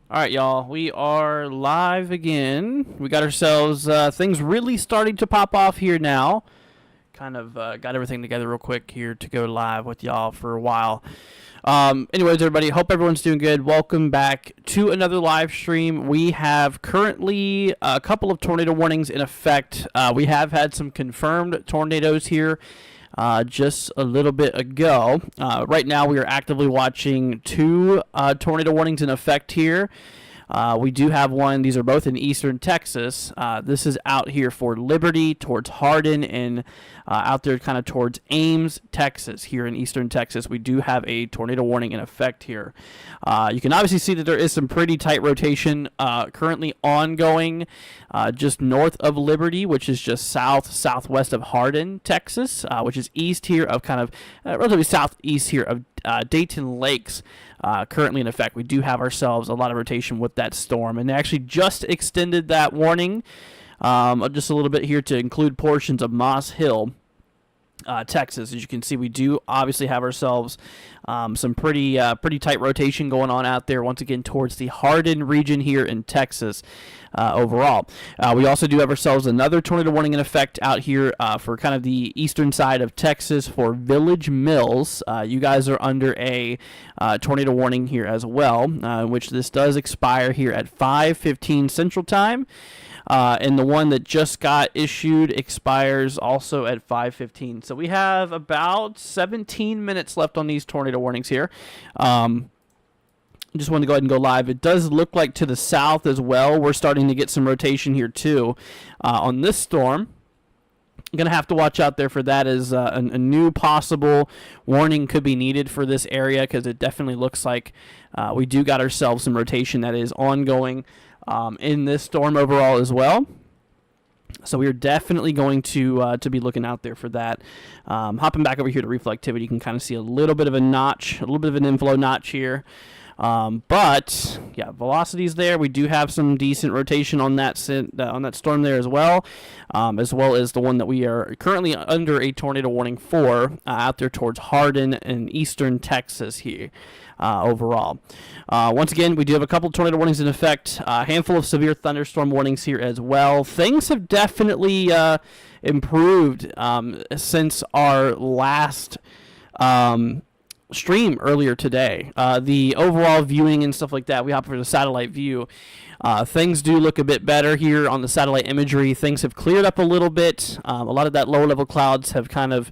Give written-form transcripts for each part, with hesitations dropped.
All right, y'all. We are live again. We got ourselves things really starting to pop off here now. Kind of got everything together real quick here to go live with y'all for a while. Anyways, everybody, hope everyone's doing good. Welcome back to another live stream. We have currently a couple of tornado warnings in effect. We have had some confirmed tornadoes here just a little bit ago. Right now, we are actively watching two tornado warnings in effect here. We do have one. These are both in eastern Texas. This is out here for Liberty, towards Hardin, and out there kind of towards Ames, Texas. Here in eastern Texas, we do have a tornado warning in effect here. You can obviously see that there is some pretty tight rotation currently ongoing just north of Liberty, which is just southwest of Hardin, Texas, which is east here of kind of relatively southeast here of Dayton Lakes. Currently in effect. We do have ourselves a lot of rotation with that storm, and they actually just extended that warning just a little bit here to include portions of Moss Hill, Texas. As you can see, we do obviously have ourselves some pretty tight rotation going on out there, once again towards the Hardin region here in Texas. Overall, we also do have ourselves another tornado warning in effect out here for kind of the eastern side of Texas for Village Mills. You guys are under a tornado warning here as well, which this does expire here at 5:15 Central Time. And the one that just got issued expires also at 5:15. So we have about 17 minutes left on these tornado warnings here. Just wanted to go ahead and go live. It does look like to the south as well, we're starting to get some rotation here too on this storm. I'm going to have to watch out there for that, as a new possible warning could be needed for this area, because it definitely looks like we do got ourselves some rotation that is ongoing in this storm overall as well. So we are definitely going to be looking out there for that. Hopping back over here to reflectivity, you can kind of see a little bit of a notch, a little bit of an inflow notch here. But yeah, velocities there. We do have some decent rotation on that storm there as well as the one that we are currently under a tornado warning for out there towards Hardin and eastern Texas here. Overall. Once again, we do have a couple tornado warnings in effect, a handful of severe thunderstorm warnings here as well. Things have definitely improved since our last stream earlier today. The overall viewing and stuff like that, we hop over to satellite view. Things do look a bit better here on the satellite imagery. Things have cleared up a little bit. A lot of that lower level clouds have kind of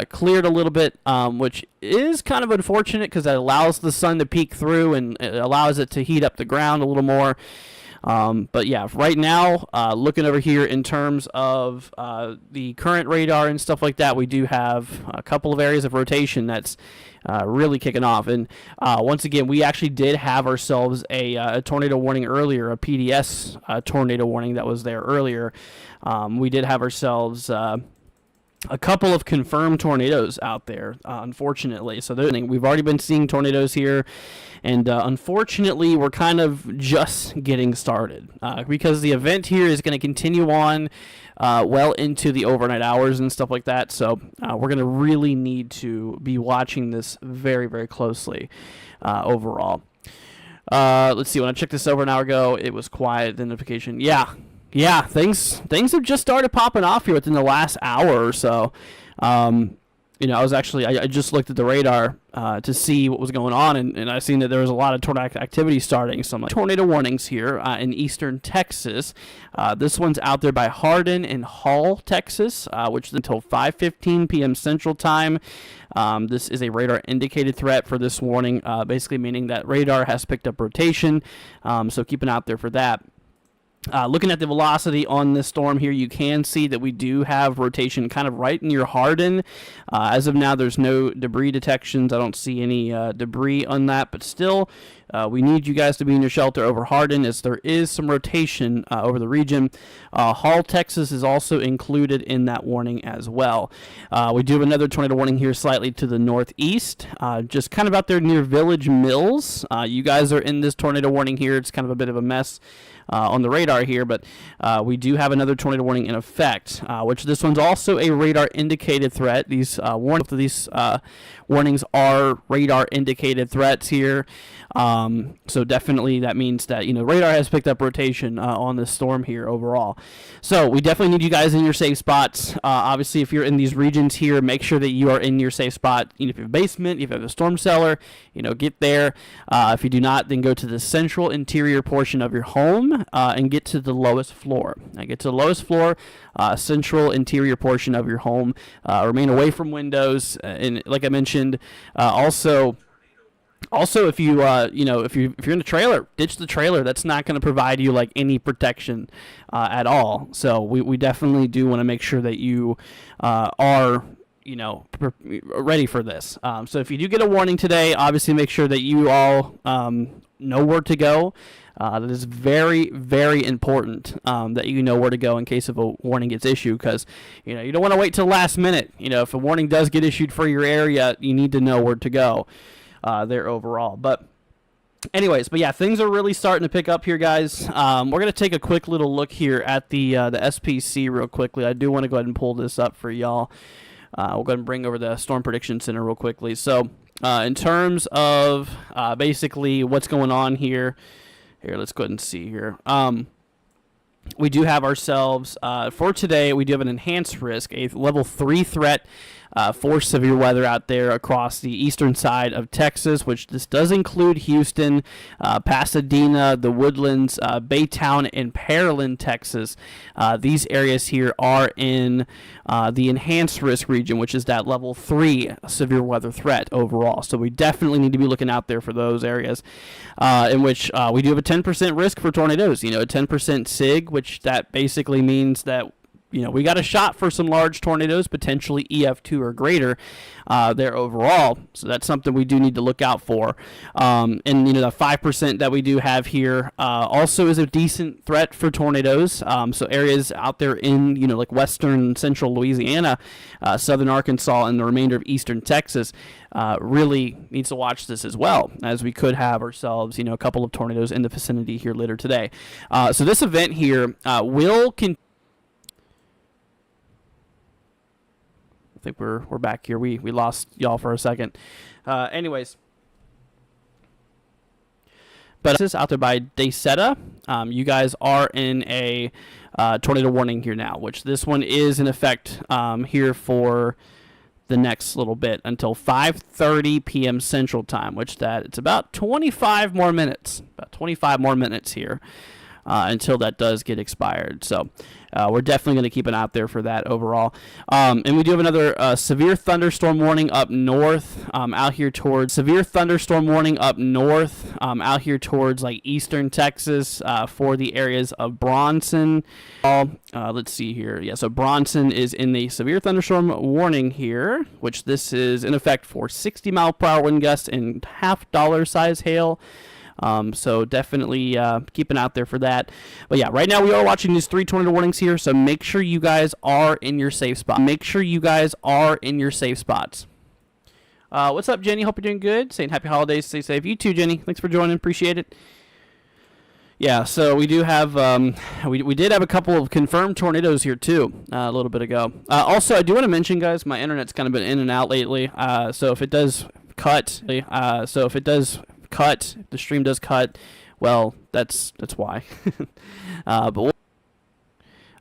cleared a little bit, which is kind of unfortunate, because that allows the sun to peek through and it allows it to heat up the ground a little more. But yeah, right now, looking over here in terms of the current radar and stuff like that, we do have a couple of areas of rotation that's really kicking off. And once again, we actually did have ourselves a tornado warning earlier, a PDS tornado warning that was there earlier. We did have ourselves a couple of confirmed tornadoes out there, unfortunately. So we've already been seeing tornadoes here, and unfortunately, we're kind of just getting started because the event here is going to continue on well into the overnight hours and stuff like that. So we're going to really need to be watching this very, very closely overall. Let's see. When I checked this over an hour ago, it was quiet. The notification. Yeah, things have just started popping off here within the last hour or so. I just looked at the radar to see what was going on, and I seen that there was a lot of tornado activity starting. So I'm like, tornado warnings here in eastern Texas. This one's out there by Hardin and Hall, Texas, which is until 5:15 p.m. Central Time. This is a radar indicated threat for this warning, basically meaning that radar has picked up rotation. So keep an eye out there for that. Looking at the velocity on this storm here, you can see that we do have rotation kind of right near Hardin. As of now, there's no debris detections. I don't see any debris on that, but still, we need you guys to be in your shelter over Hardin, as there is some rotation over the region. Hall, Texas is also included in that warning as well. We do have another tornado warning here slightly to the northeast, just kind of out there near Village Mills. You guys are in this tornado warning here. It's kind of a bit of a mess on the radar here, but we do have another tornado warning in effect, which this one's also a radar indicated threat. These warnings are radar indicated threats here. So definitely that means that, radar has picked up rotation on this storm here overall. So we definitely need you guys in your safe spots. Obviously, if you're in these regions here, make sure that you are in your safe spot. If you have a basement, if you have a storm cellar, get there. If you do not, then go to the central interior portion of your home and get to the lowest floor. Get to the lowest floor, central interior portion of your home. Remain away from windows, and like I mentioned, also, if you if you're in a trailer, ditch the trailer. That's not going to provide you like any protection at all. So we definitely do want to make sure that you are ready for this. So if you do get a warning today, obviously make sure that you all know where to go. That is very, very important that you know where to go in case of a warning gets issued, because you don't want to wait till the last minute. If a warning does get issued for your area, you need to know where to go there overall. But anyways, things are really starting to pick up here, guys. We're going to take a quick little look here at the SPC real quickly. I do want to go ahead and pull this up for y'all. We'll go ahead and bring over the Storm Prediction Center real quickly. So in terms of basically what's going on here, let's go ahead and see here. We do have ourselves, for today, we do have an enhanced risk, a level 3 threat for severe weather out there across the eastern side of Texas, which this does include Houston, Pasadena, the Woodlands, Baytown, and Pearland, Texas. These areas here are in the enhanced risk region, which is that level 3 severe weather threat overall. So we definitely need to be looking out there for those areas, in which we do have a 10% risk for tornadoes, a 10% SIG, which that basically means that we got a shot for some large tornadoes, potentially EF2 or greater there overall. So that's something we do need to look out for. And, the 5% that we do have here also is a decent threat for tornadoes. So areas out there in, like western central Louisiana, southern Arkansas, and the remainder of eastern Texas really needs to watch this as well, as we could have ourselves, a couple of tornadoes in the vicinity here later today. So this event here will continue. I think we're back here. We lost y'all for a second. Anyways, but this is out there by Dacetta. You guys are in a tornado warning here now, which this one is in effect here for the next little bit until 5:30 p.m. Central Time, which it's about 25 more minutes. About 25 more minutes here until that does get expired. So we're definitely going to keep an eye out there for that overall. And we do have another severe thunderstorm warning up north out here towards like eastern Texas for the areas of Bronson. Let's see here. Yeah, so Bronson is in the severe thunderstorm warning here, which this is in effect for 60-mile-per-hour wind gusts and half-dollar size hail. So definitely keep an eye out there for that. But yeah, right now we are watching these 3 tornado warnings here, so make sure you guys are in your safe spot. What's up, Jenny? Hope you're doing good. Saying happy holidays. Stay safe. You too, Jenny. Thanks for joining. Appreciate it. Yeah, so we do have we did have a couple of confirmed tornadoes here too a little bit ago. Also, I do want to mention, guys, my internet's kind of been in and out lately. So if it does cut, if the stream does cut, well, that's why.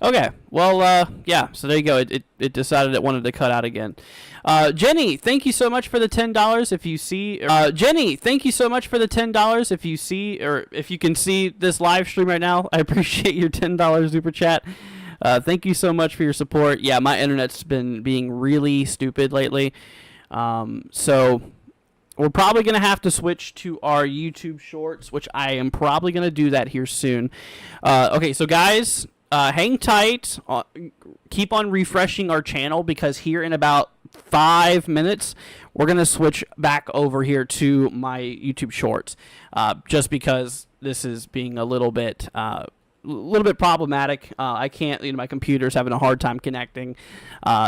Okay, well, yeah, so there you go. It decided it wanted to cut out again. Jenny, thank you so much for the $10. If you see, Jenny, thank you so much for the $10. If you see, or if you can see this live stream right now, I appreciate your $10 super chat. Thank you so much for your support. Yeah, my internet's been being really stupid lately. So we're probably going to have to switch to our YouTube Shorts, which I am probably going to do that here soon. Okay, so guys, hang tight. Keep on refreshing our channel, because here in about 5 minutes, we're going to switch back over here to my YouTube Shorts, just because this is being a little bit problematic. I can't, my computer's having a hard time connecting,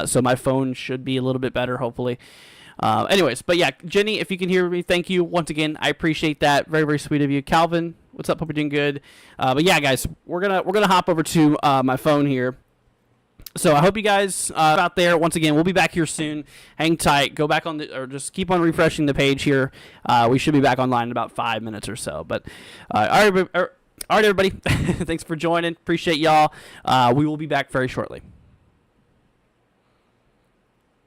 so my phone should be a little bit better, hopefully. Anyways, but yeah, Jenny, if you can hear me, thank you once again. I appreciate that. Very, very sweet of you. Calvin, what's up? Hope you're doing good. But yeah, guys, we're gonna hop over to my phone here. So I hope you guys out there. Once again, we'll be back here soon. Hang tight. Go back on or just keep on refreshing the page here. We should be back online in about 5 minutes or so. But all right, everybody. Thanks for joining. Appreciate y'all. We will be back very shortly.